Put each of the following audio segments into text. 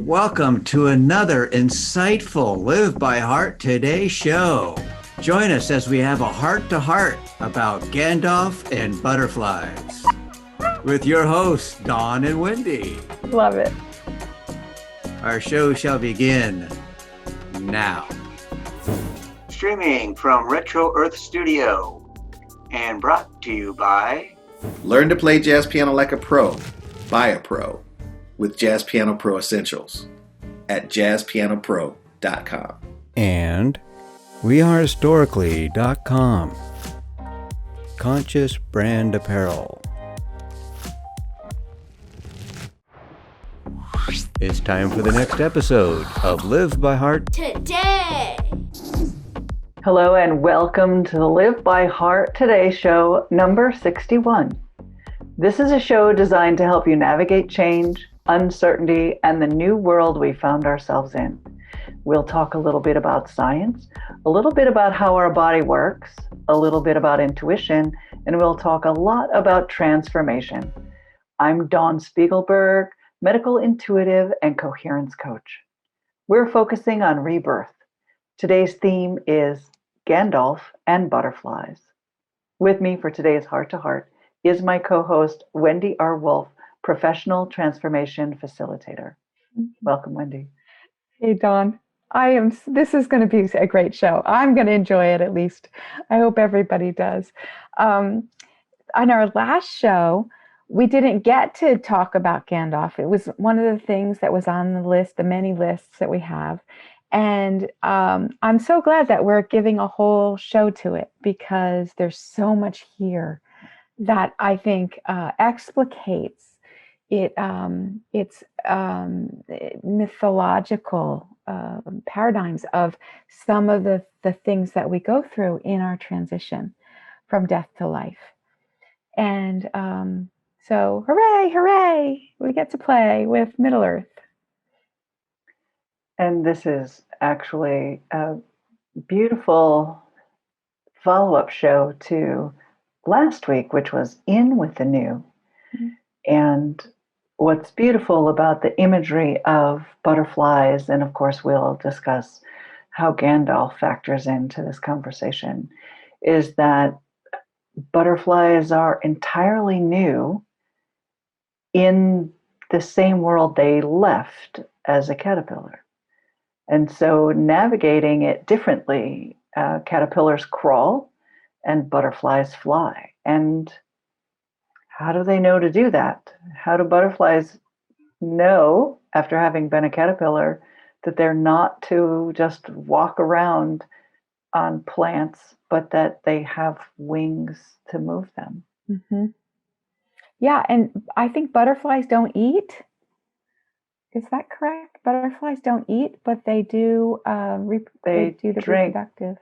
Welcome to another insightful Live by Heart Today show. Join us as we have a heart to heart about Gandalf and butterflies with your hosts, Dawn and Wendy. Love it. Our show shall begin now. Streaming from Retro Earth Studio and brought to you by Learn to play jazz piano like a pro, by a pro, with Jazz Piano Pro Essentials at jazzpianopro.com. And wearehistorically.com. Conscious Brand Apparel. It's time for the next episode of Live by Heart Today. Hello and welcome to the Live by Heart Today show number 61. This is a show designed to help you navigate change, uncertainty, and the new world we found ourselves in. We'll talk a little bit about science, a little bit about how our body works, a little bit about intuition, and we'll talk a lot about transformation. I'm Dawn Spiegelberg, medical intuitive and coherence coach. We're focusing on rebirth. Today's theme is Gandalf and butterflies. With me for today's Heart to Heart is my co-host, Wendy R. Wolf, professional transformation facilitator. Welcome, Wendy. Hey, Dawn. This is going to be a great show. I'm going to enjoy it at least. I hope everybody does. On our last show, we didn't get to talk about Gandalf. It was one of the things that was on the list, the many lists that we have. And I'm so glad that we're giving a whole show to it because there's so much here that I think explicates its mythological paradigms of some of the things that we go through in our transition from death to life. And so hooray, we get to play with Middle Earth. And this is actually a beautiful follow-up show to last week, which was In with the New. Mm-hmm. And what's beautiful about the imagery of butterflies, and of course we'll discuss how Gandalf factors into this conversation, is that butterflies are entirely new in the same world they left as a caterpillar. And so navigating it differently, caterpillars crawl and butterflies fly. And how do they know to do that? How do butterflies know, after having been a caterpillar, that they're not to just walk around on plants, but that they have wings to move them? Mm-hmm. Yeah, and I think butterflies don't eat. Is that correct? Butterflies don't eat, but they do. They do the reproductive.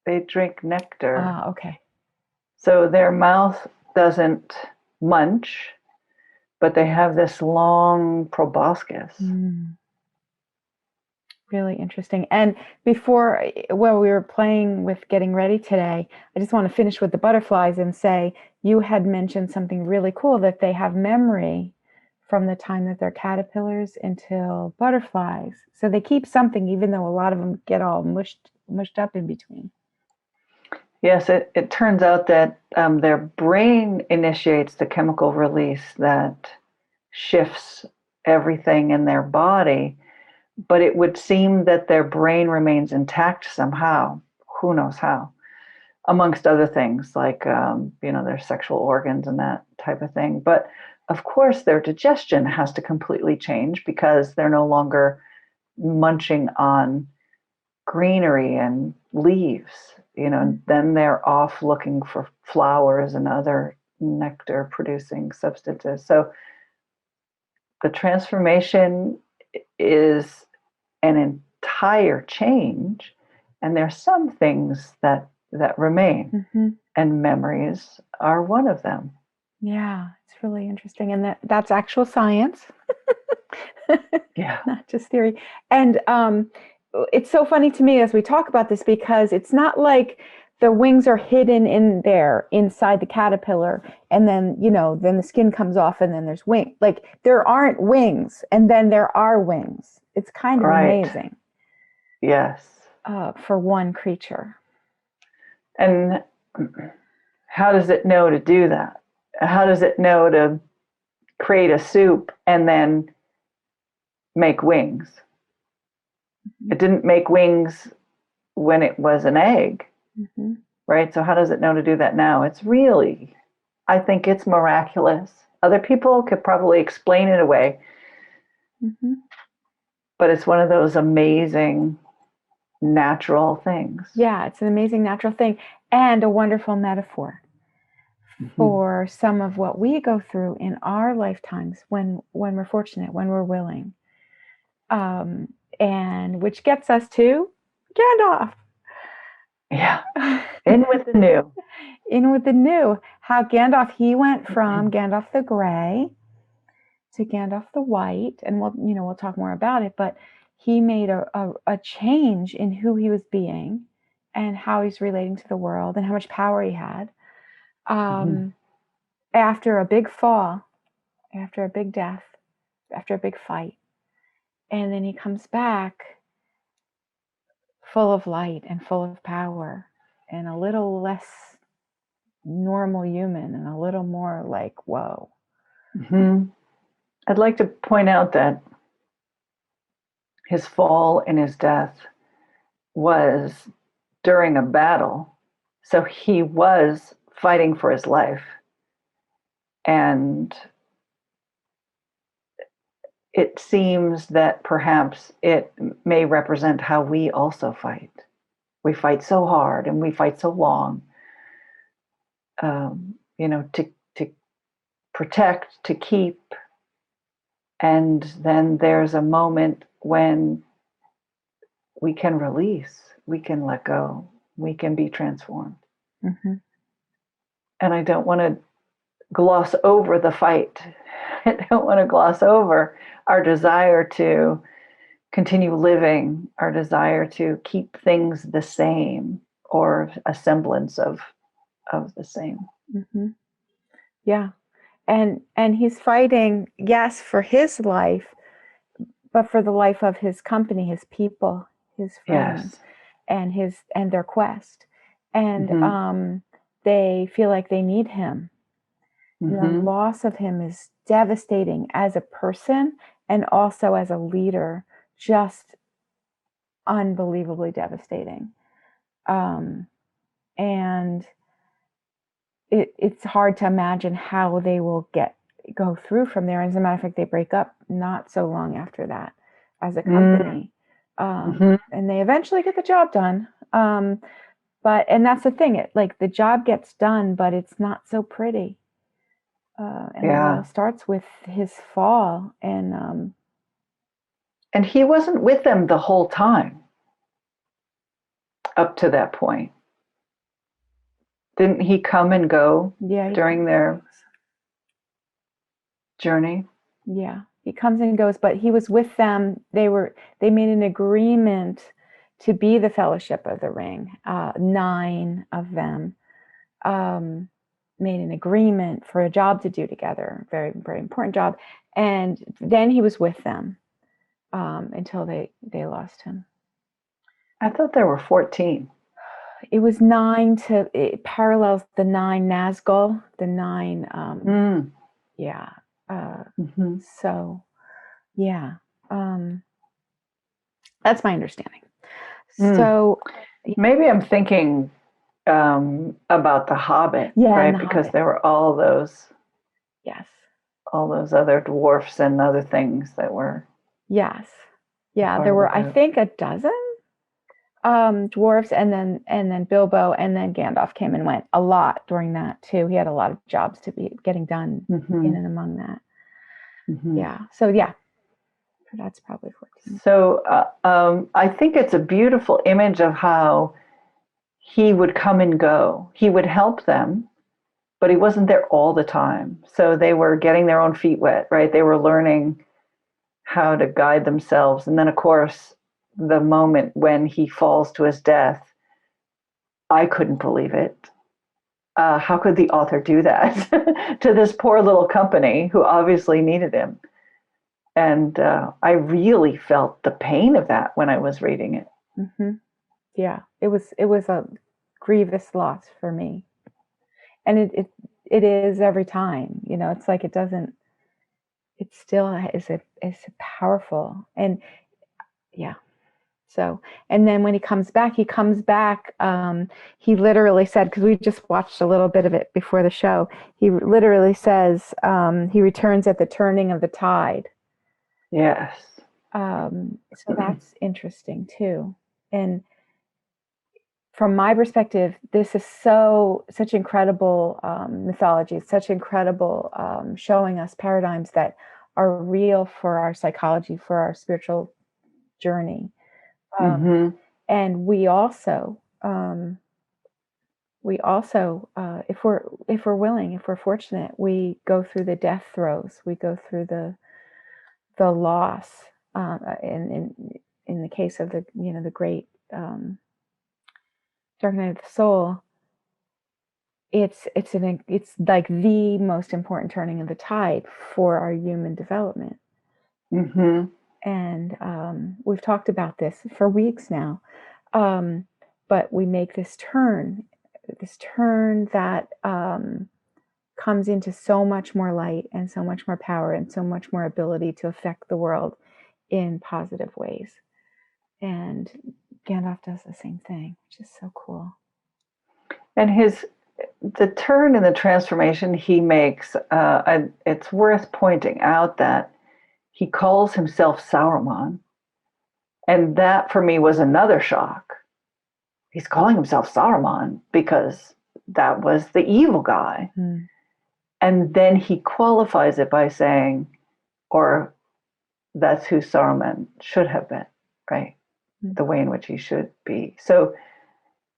They drink nectar. Ah, okay. So their mouth doesn't munch, but they have this long proboscis. Really interesting. And before, while we were playing with getting ready today, I just want to finish with the butterflies and say you had mentioned something really cool, that they have memory from the time that they're caterpillars until butterflies. So they keep something, even though a lot of them get all mushed up in between. Yes, it turns out that their brain initiates the chemical release that shifts everything in their body, but it would seem that their brain remains intact somehow. Who knows how? Amongst other things like, their sexual organs and that type of thing. But of course, their digestion has to completely change because they're no longer munching on greenery and leaves. Then they're off looking for flowers and other nectar producing substances. So the transformation is an entire change, and there's some things that remain, mm-hmm. and memories are one of them. Yeah, it's really interesting, and that's actual science. Yeah, not just theory. And it's so funny to me as we talk about this, because it's not like the wings are hidden in there inside the caterpillar, and then then the skin comes off, and then there's wing. Like there aren't wings, and then there are wings. It's kind of Right. amazing. Yes. For one creature. And how does it know to do that? How does it know to create a soup and then make wings? It didn't make wings when it was an egg, right? So how does it know to do that now? It's really, I think it's miraculous. Other people could probably explain it away, but it's one of those amazing natural things. Yeah, it's an amazing natural thing and a wonderful metaphor for some of what we go through in our lifetimes when we're fortunate, when we're willing. And which gets us to Gandalf. Yeah. In with the new. In with the new. How Gandalf, he went from Gandalf the Gray to Gandalf the White, and we'll talk more about it, but he made a change in who he was being and how he's relating to the world and how much power he had. After a big fall, after a big death, after a big fight. And then he comes back full of light and full of power and a little less normal human and a little more like, whoa. I'd like to point out that his fall and his death was during a battle. So he was fighting for his life. And it seems that perhaps it may represent how we also fight. We fight so hard and we fight so long, to protect, to keep. And then there's a moment when we can release, we can let go, we can be transformed. And I don't want to gloss over the fight. I don't want to gloss over our desire to continue living, our desire to keep things the same or a semblance of the same. Yeah. And he's fighting, yes, for his life, but for the life of his company, his people, his friends, and their quest. And they feel like they need him. The loss of him is devastating as a person and also as a leader, just unbelievably devastating. And it's hard to imagine how they will go through from there. As a matter of fact, they break up not so long after that as a company. And they eventually get the job done. And that's the thing, the job gets done, but it's not so pretty. And it all starts with his fall. And he wasn't with them the whole time up to that point. Didn't he come and go during their journey? Yeah, he comes and goes, but he was with them. They made an agreement to be the Fellowship of the Ring. 9 of them made an agreement for a job to do together, very, very important job. And then he was with them until they lost him. I thought there were 14. It was 9 it parallels the 9 Nazgul, the 9, yeah. So, yeah, that's my understanding. So maybe I'm thinking about the Hobbit, right? Because there were all those, all those other dwarfs and other things that were. Yes, yeah, there were I think a dozen dwarfs, and then Bilbo, and then Gandalf came and went a lot during that too. He had a lot of jobs to be getting done in and among that. Yeah. So that's probably 14. So I think it's a beautiful image of how he would come and go. He would help them, but he wasn't there all the time. So they were getting their own feet wet, right? They were learning how to guide themselves. And then, of course, the moment when he falls to his death, I couldn't believe it. How could the author do that to this poor little company who obviously needed him? And I really felt the pain of that when I was reading it. Mm-hmm. Yeah, it was a grievous loss for me, and it is every time. It's like it doesn't. It still is powerful, and yeah. So, and then when he comes back, he literally said, because we just watched a little bit of it before the show, he literally says he returns at the turning of the tide. Yes. So that's interesting too. And from my perspective, this is such incredible mythology, such incredible showing us paradigms that are real for our psychology, for our spiritual journey. And we also, if we're willing, if we're fortunate, we go through the death throes. We go through the loss. In the case of the great Dark Night of the Soul, it's like the most important turning of the tide for our human development. And we've talked about this for weeks now. But we make this turn that comes into so much more light and so much more power and so much more ability to affect the world in positive ways. And Gandalf does the same thing, which is so cool. And the turn and the transformation he makes, it's worth pointing out that he calls himself Saruman. And that for me was another shock. He's calling himself Saruman because that was the evil guy. And then he qualifies it by saying, or that's who Saruman should have been, right? The way in which he should be. So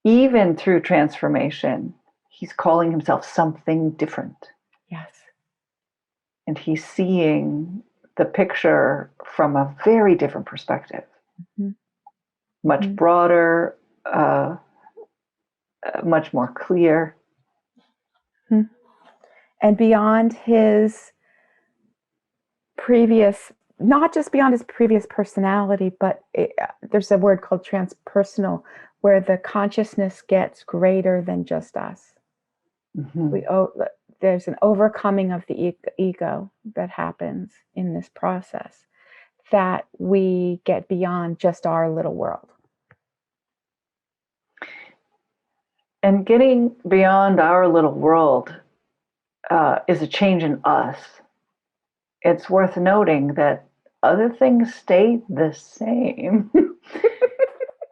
even through transformation, he's calling himself something different. Yes. And he's seeing the picture from a very different perspective. Much broader, much more clear. And beyond his previous, not just beyond his previous personality, but there's a word called transpersonal, where the consciousness gets greater than just us. There's an overcoming of the ego that happens in this process, that we get beyond just our little world. And getting beyond our little world is a change in us. It's worth noting that other things stay the same.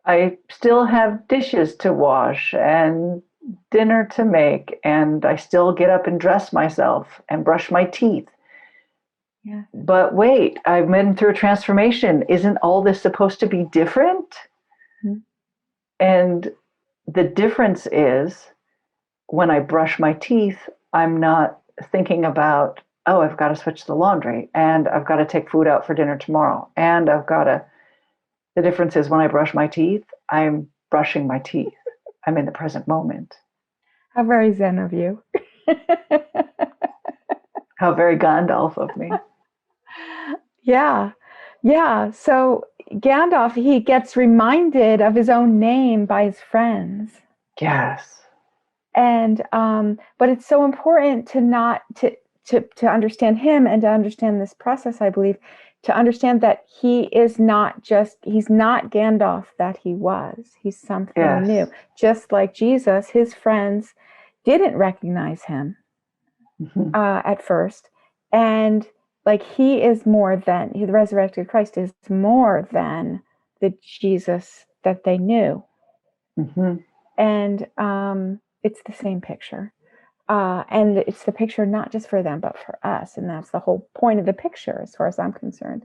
I still have dishes to wash and dinner to make, and I still get up and dress myself and brush my teeth. Yeah. But wait, I've been through a transformation. Isn't all this supposed to be different? And the difference is, when I brush my teeth, I'm not thinking about, oh, I've got to switch the laundry, and I've got to take food out for dinner tomorrow, and the difference is, when I brush my teeth, I'm brushing my teeth. I'm in the present moment. How very Zen of you. How very Gandalf of me. Yeah. So Gandalf, he gets reminded of his own name by his friends. Yes. And but it's so important to understand him and to understand this process, I believe, to understand that he's not Gandalf that he was. He's something new. Just like Jesus, his friends didn't recognize him at first. And like the resurrected Christ is more than the Jesus that they knew. And it's the same picture. And it's the picture not just for them, but for us. And that's the whole point of the picture, as far as I'm concerned.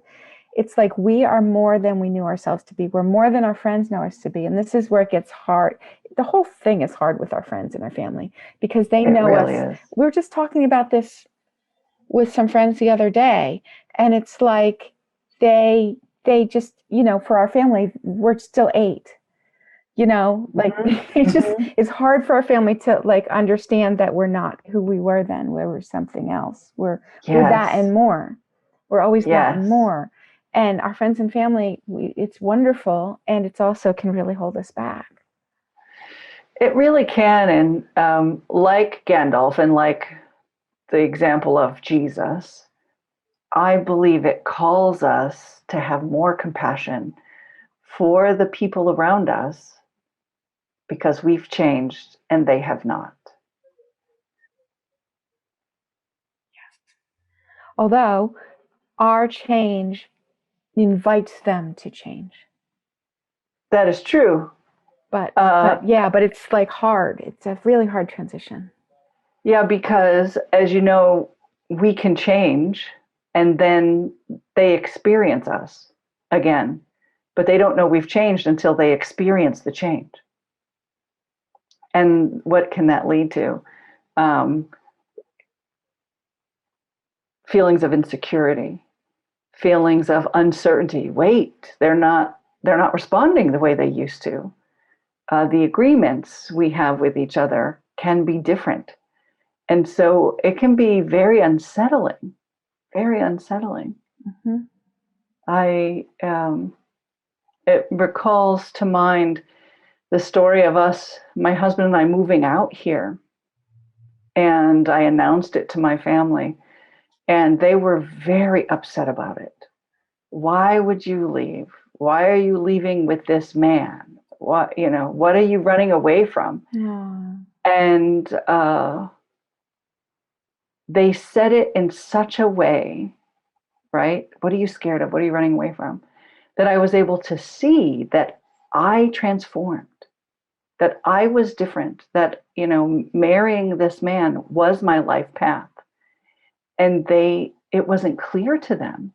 It's like we are more than we knew ourselves to be. We're more than our friends know us to be. And this is where it gets hard. The whole thing is hard with our friends and our family, because they know us. Is. We were just talking about this with some friends the other day. And it's like they just, for our family, we're still 8. like it's just, it's hard for our family to like understand that we're not who we were then. We were something else. We're that and more. We're always that and more. And our friends and family, it's wonderful, and it's also can really hold us back. It really can. And like Gandalf and like the example of Jesus, I believe it calls us to have more compassion for the people around us because we've changed and they have not. Although our change invites them to change. That is true. But it's like hard. It's a really hard transition. Yeah, because as you know, we can change and then they experience us again, but they don't know we've changed until they experience the change. And what can that lead to? Feelings of insecurity, feelings of uncertainty. Wait, they're not responding the way they used to. The agreements we have with each other can be different. And so it can be very unsettling, very unsettling. Mm-hmm. It recalls to mind the story of us, my husband and I, moving out here. And I announced it to my family, and they were very upset about it. Why would you leave? Why are you leaving with this man? What are you running away from? Yeah. And they said it in such a way, right? What are you scared of? What are you running away from? That I was able to see that I transformed, that I was different, that, marrying this man was my life path. And it wasn't clear to them.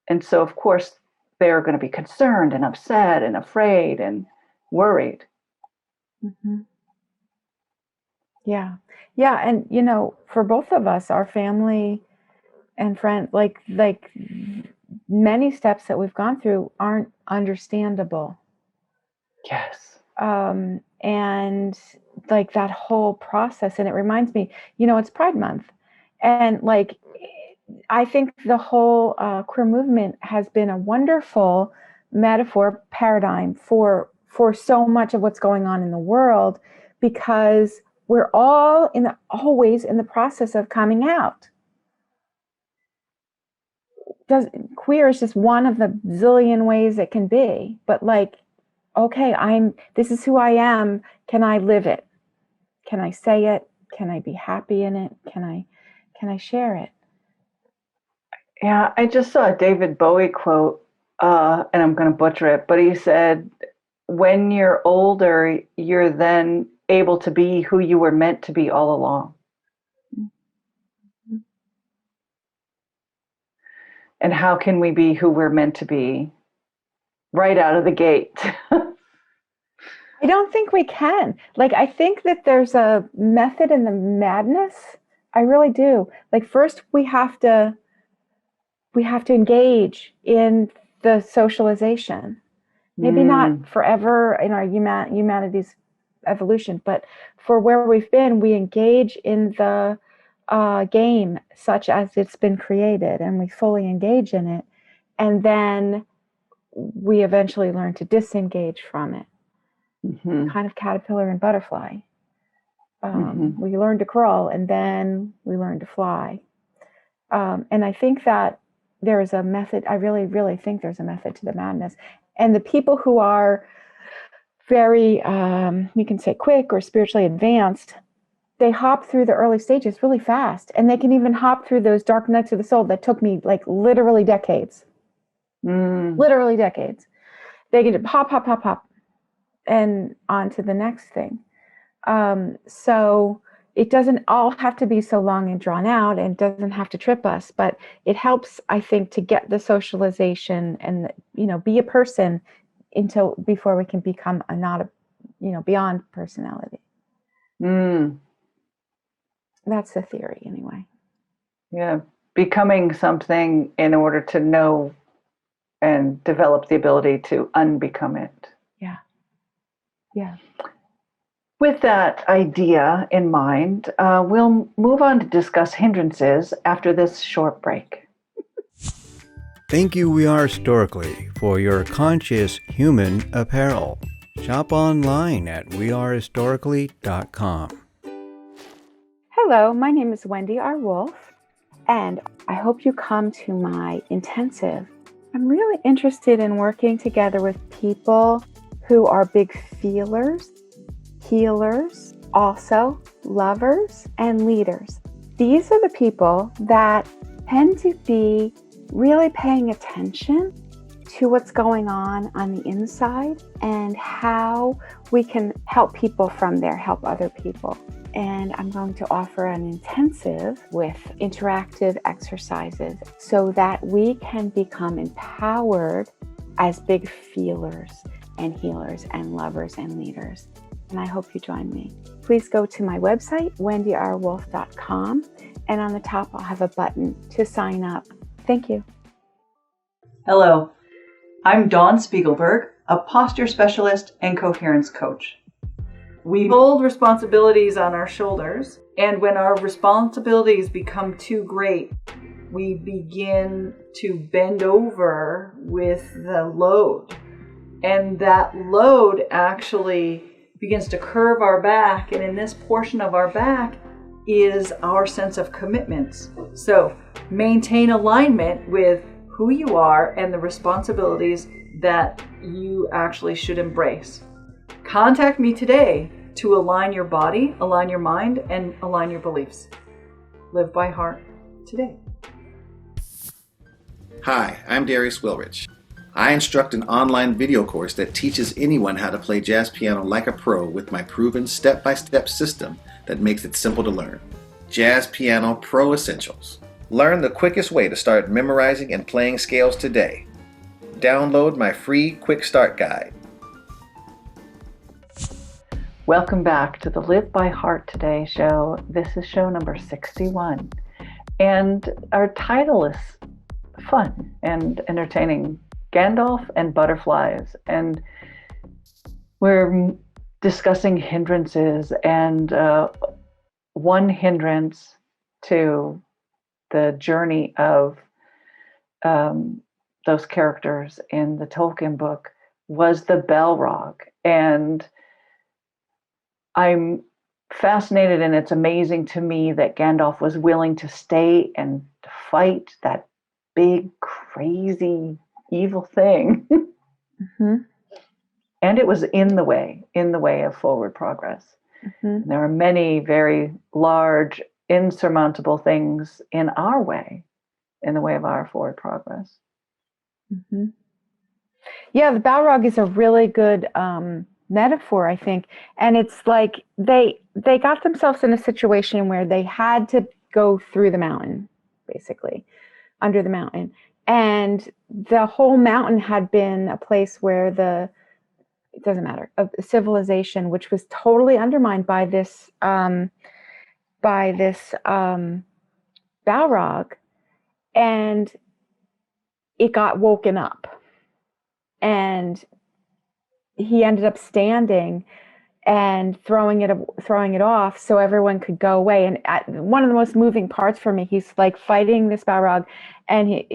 And so, of course, they're going to be concerned and upset and afraid and worried. Mm-hmm. Yeah. Yeah. And, for both of us, our family and friends, like many steps that we've gone through aren't understandable. Yes. And like that whole process. And it reminds me, it's Pride Month. And like, I think the whole queer movement has been a wonderful metaphor paradigm for so much of what's going on in the world, because we're all always in the process of coming out. Queer is just one of the zillion ways it can be, but like, okay, this is who I am. Can I live it? Can I say it? Can I be happy in it? Can I share it? Yeah, I just saw a David Bowie quote, and I'm going to butcher it, but he said, when you're older, you're then able to be who you were meant to be all along. Mm-hmm. And how can we be who we're meant to be right out of the gate? I don't think we can. Like, I think that there's a method in the madness. I really do. Like, first we have to engage in the socialization. Maybe not forever in our humanity's evolution, but for where we've been, we engage in the game such as it's been created, and we fully engage in it. And then we eventually learn to disengage from it. Mm-hmm. Kind of caterpillar and butterfly. We learn to crawl, and then we learn to fly. And I think that there is a method. I really, really think there's a method to the madness. And the people who are very, you can say quick or spiritually advanced, they hop through the early stages really fast. And they can even hop through those dark nights of the soul that took me like literally decades. Literally decades. They can just hop, and on to the next thing. So it doesn't all have to be so long and drawn out, and doesn't have to trip us, but it helps, I think, to get the socialization and, be a person before we can become beyond personality. That's the theory anyway. Yeah. Becoming something in order to know and develop the ability to unbecome it. Yeah. Yeah. With that idea in mind, we'll move on to discuss hindrances after this short break. Thank you, We Are Historically, for your conscious human apparel. Shop online at wearehistorically.com. Hello, my name is Wendy R. Wolf, and I hope you come to my intensive. I'm really interested in working together with people who are big feelers, healers, also lovers, and leaders. These are the people that tend to be really paying attention to what's going on the inside and how we can help people from there, help other people. And I'm going to offer an intensive with interactive exercises so that we can become empowered as big feelers and healers and lovers and leaders. And I hope you join me. Please go to my website, wendyrwolf.com, and on the top I'll have a button to sign up. Thank you. Hello, I'm Dawn Spiegelberg, a posture specialist and coherence coach. We hold responsibilities on our shoulders, and when our responsibilities become too great, we begin to bend over with the load. And that load actually begins to curve our back, and in this portion of our back is our sense of commitment. So maintain alignment with who you are and the responsibilities that you actually should embrace. Contact me today to align your body, align your mind, and align your beliefs. Live by heart today. Hi, I'm Darius Wilrich. I instruct an online video course that teaches anyone how to play jazz piano like a pro with my proven step-by-step system that makes it simple to learn. Jazz Piano Pro Essentials. Learn the quickest way to start memorizing and playing scales today. Download my free Quick Start Guide. Welcome back to the Live by Heart Today show. This is show number 61. And our title is fun and entertaining, Gandalf and Butterflies. And we're discussing hindrances, and one hindrance to the journey of those characters in the Tolkien book was the Balrog. And I'm fascinated, and it's amazing to me that Gandalf was willing to stay and to fight that big, crazy, evil thing. Mm-hmm. And it was in the way of forward progress. Mm-hmm. There are many very large, insurmountable things in our way, in the way of our forward progress. Mm-hmm. Yeah, the Balrog is a really good metaphor, I think. And it's like they got themselves in a situation where they had to go through the mountain, basically, under the mountain. And the whole mountain had been a place where it doesn't matter, a civilization, which was totally undermined by this Balrog, and it got woken up, and he ended up standing and throwing it off so everyone could go away. And one of the most moving parts for me, he's like fighting this Balrog, and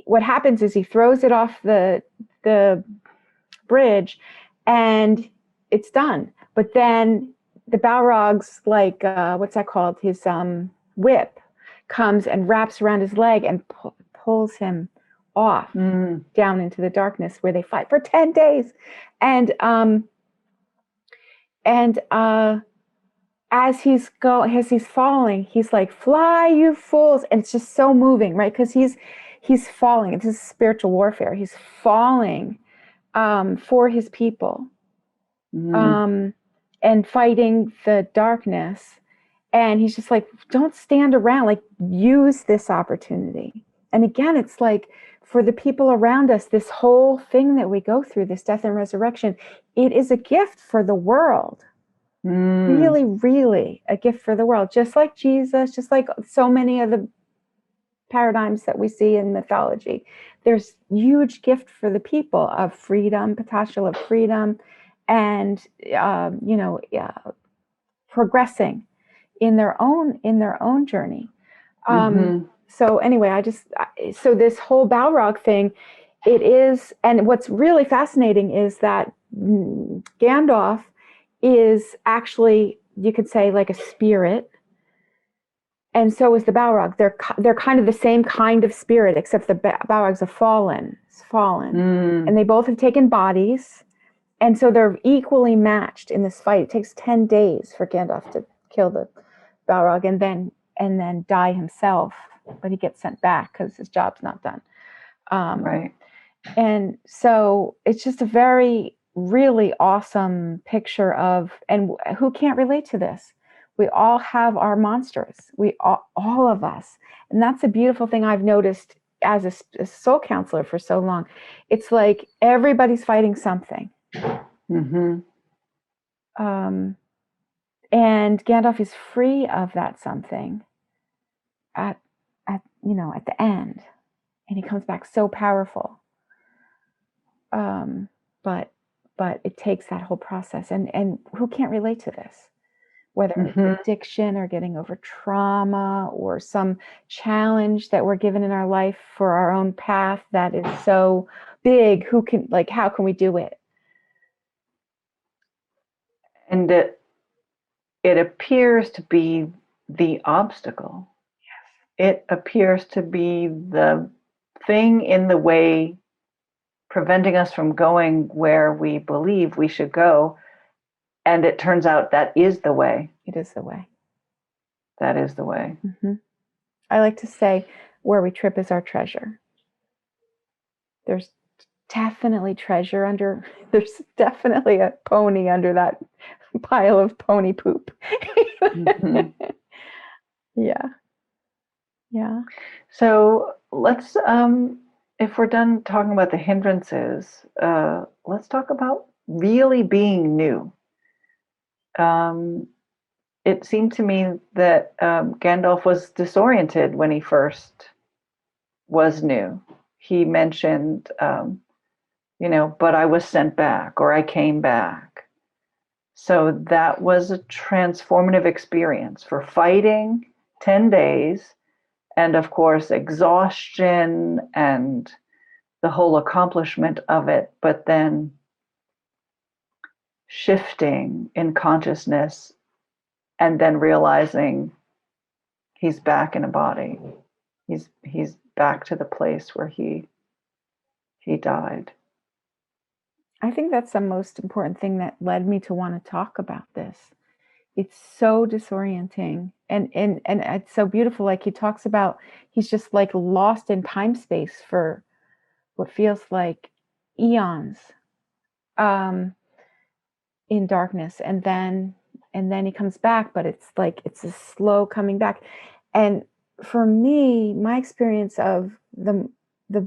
what happens is he throws it off the bridge, and it's done. But then the Balrog's like what's that called? His whip comes and wraps around his leg and pulls him off down into the darkness, where they fight for 10 days. And as he's falling, he's like, "Fly, you fools!" And it's just so moving, right? Because he's falling. This is spiritual warfare. He's falling for his people, and fighting the darkness. And he's just like, "Don't stand around. Like, use this opportunity." And again, it's like, for the people around us, this whole thing that we go through, this death and resurrection, it is a gift for the world. Really, really a gift for the world. Just like Jesus, just like so many of the paradigms that we see in mythology. There's huge gift for the people of freedom, potential of freedom, and progressing in their own journey. So anyway, so this whole Balrog thing, it is, and what's really fascinating is that Gandalf is actually, you could say, like a spirit, and so is the Balrog. They're kind of the same kind of spirit, except the Balrog's fallen, and they both have taken bodies, and so they're equally matched in this fight. It takes 10 days for Gandalf to kill the Balrog and then die himself, but he gets sent back because his job's not done. Right. And so it's just a very, really awesome picture of, and who can't relate to this? We all have our monsters. All of us. And that's a beautiful thing I've noticed as a soul counselor for so long. It's like everybody's fighting something. And Gandalf is free of that something at the end, and he comes back so powerful. But it takes that whole process, and who can't relate to this? Whether it's addiction or getting over trauma or some challenge that we're given in our life for our own path that is so big, how can we do it? And it appears to be the obstacle. Yes. It appears to be the thing in the way preventing us from going where we believe we should go. And it turns out that is the way. It is the way. That is the way. I like to say, where we trip is our treasure. There's definitely treasure there's definitely a pony under that pile of pony poop. Yeah. So let's, if we're done talking about the hindrances, let's talk about really being new. It seemed to me that Gandalf was disoriented when he first was new. He mentioned, but I was sent back, or I came back. So that was a transformative experience for fighting 10 days, and of course, exhaustion and the whole accomplishment of it, but then shifting in consciousness and then realizing he's back in a body. He's back to the place where he died. I think that's the most important thing that led me to want to talk about this. It's so disorienting, and it's so beautiful. Like he talks about, he's just like lost in time space for what feels like eons, in darkness, and then he comes back, but it's like it's a slow coming back. And for me, my experience of the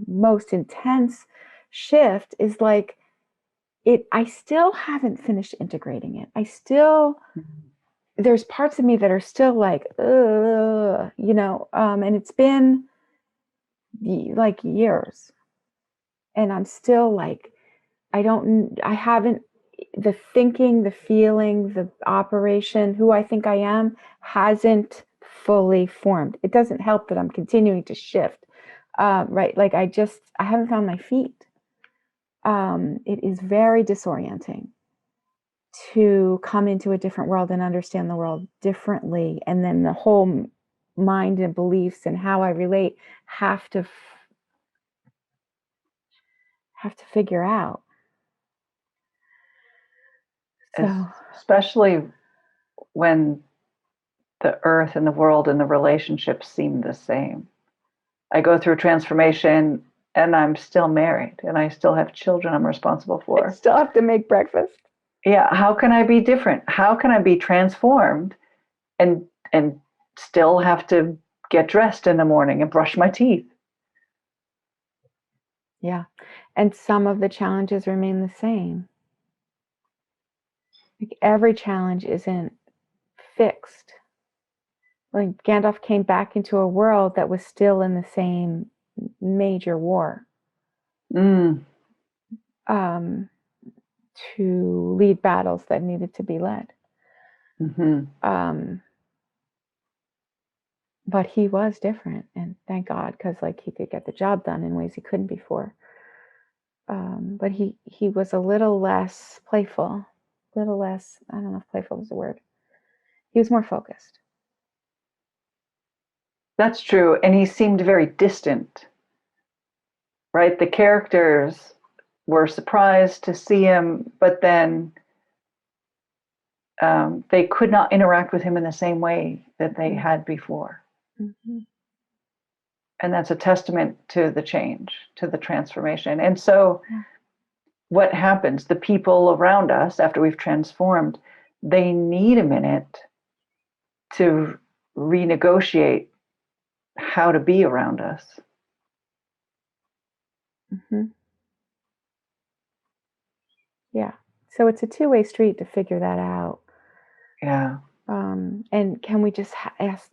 most intense shift is like I still haven't finished integrating it. There's parts of me that are still like, and it's been like years, and I'm still like, the thinking, the feeling, the operation, who I think I am, hasn't fully formed. It doesn't help that I'm continuing to shift, right? Like I haven't found my feet. It is very disorienting to come into a different world and understand the world differently. And then the whole mind and beliefs and how I relate have to figure out. So, especially when the earth and the world and the relationships seem the same. I go through transformation and I'm still married and I still have children I'm responsible for. I still have to make breakfast. Yeah. How can I be different? How can I be transformed and still have to get dressed in the morning and brush my teeth? Yeah. And some of the challenges remain the same. Like every challenge isn't fixed. Like Gandalf came back into a world that was still in the same major war. to lead battles that needed to be led. Mm-hmm. But he was different, and thank God, because like he could get the job done in ways he couldn't before. But he was a little less playful, little less, I don't know if playful is the word. He was more focused. That's true. And he seemed very distant, right? The characters were surprised to see him, but then they could not interact with him in the same way that they had before. Mm-hmm. And that's a testament to the change, to the transformation. And so what happens? The people around us, after we've transformed, they need a minute to renegotiate how to be around us. Mm-hmm. Yeah. So it's a two-way street to figure that out. Yeah. And can we just ask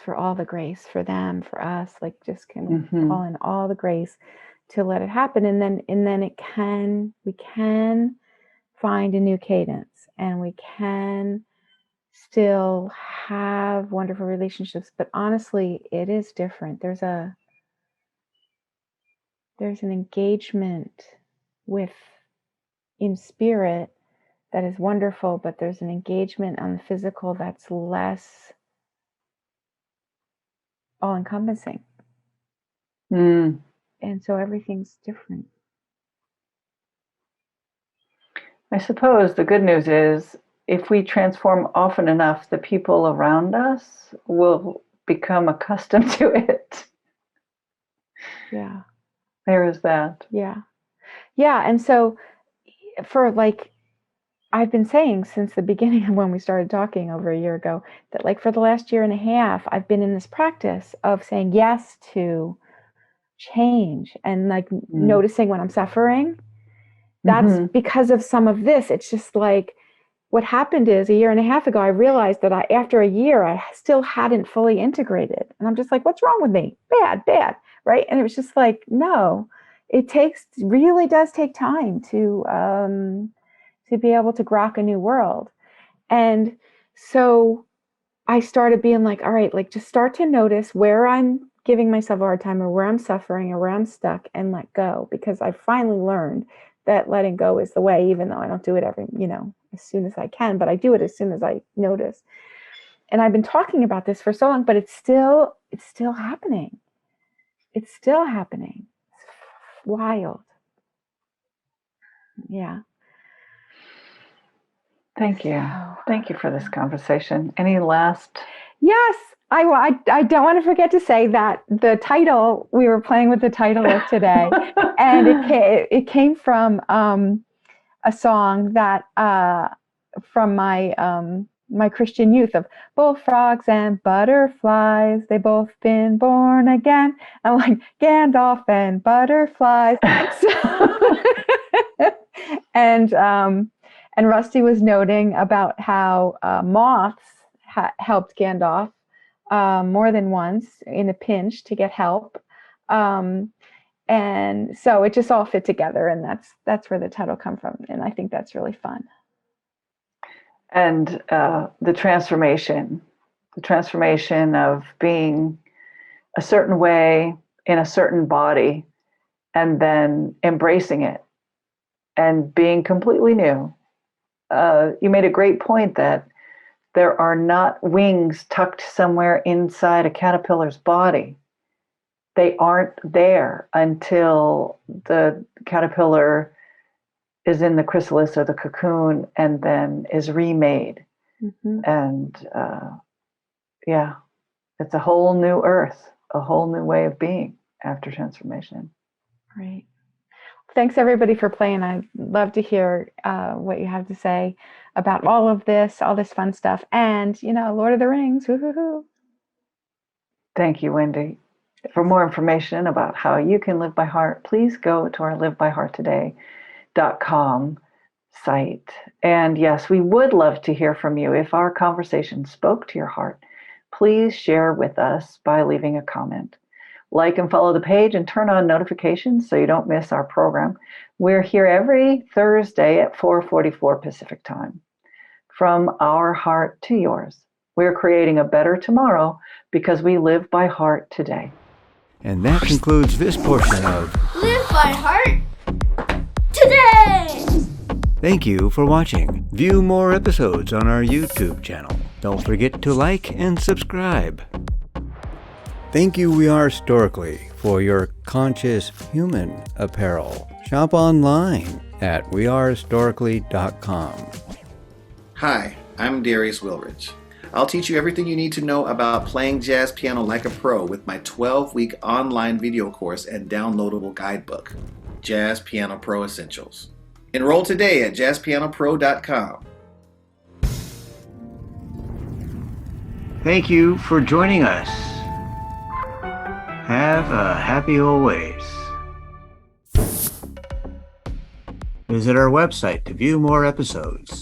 for all the grace for them, for us, like just can call in all the grace to let it happen, and then we can find a new cadence, and we can still have wonderful relationships. But honestly, it is different. There's an engagement in spirit that is wonderful, but there's an engagement on the physical that's less all-encompassing. And so everything's different. I suppose the good news is if we transform often enough, the people around us will become accustomed to it. Yeah. There is that. Yeah. Yeah. And so for I've been saying since the beginning of when we started talking over a year ago that for the last year and a half, I've been in this practice of saying yes to change and noticing when I'm suffering. That's because of some of this. It's just what happened is a year and a half ago, I realized that after a year, I still hadn't fully integrated. And I'm just what's wrong with me? Bad, right? And it was just no, it really does take time to be able to grok a new world. And so I started being all right, just start to notice where I'm giving myself a hard time or where I'm suffering or where I'm stuck and let go, because I finally learned that letting go is the way, even though I don't do it as soon as I can, but I do it as soon as I notice. And I've been talking about this for so long, but it's still happening. It's still happening. It's wild. Yeah. Thank you. Thank you for this conversation. Any last? Yes. I don't want to forget to say that the title, we were playing with the title of today, and it came from a song that from my Christian youth of bullfrogs and butterflies, they both been born again. I'm Gandalf and butterflies. And Rusty was noting about how moths helped Gandalf more than once in a pinch to get help. And so it just all fit together, and that's where the title come from. And I think that's really fun. And the transformation of being a certain way in a certain body, and then embracing it and being completely new. You made a great point that there are not wings tucked somewhere inside a caterpillar's body. They aren't there until the caterpillar is in the chrysalis or the cocoon and then is remade. And it's a whole new earth, a whole new way of being after transformation. Right. Thanks everybody for playing. I'd love to hear what you have to say about all this fun stuff. And, Lord of the Rings, woo-hoo-hoo. Thank you, Wendy. For more information about how you can live by heart, please go to our livebyhearttoday.com site. And yes, we would love to hear from you. If our conversation spoke to your heart, please share with us by leaving a comment. Like and follow the page and turn on notifications so you don't miss our program. We're here every Thursday at 4:44 Pacific time. From our heart to yours, we're creating a better tomorrow because we live by heart today. And that concludes this portion of Live by Heart today! Thank you for watching. View more episodes on our YouTube channel. Don't forget to like and subscribe. Thank you, We Are Storically, for your conscious human apparel. Shop online at wearestorically.com. Hi, I'm Darius Wilrich. I'll teach you everything you need to know about playing jazz piano like a pro with my 12-week online video course and downloadable guidebook, Jazz Piano Pro Essentials. Enroll today at jazzpianopro.com. Thank you for joining us. Have a happy always. Visit our website to view more episodes.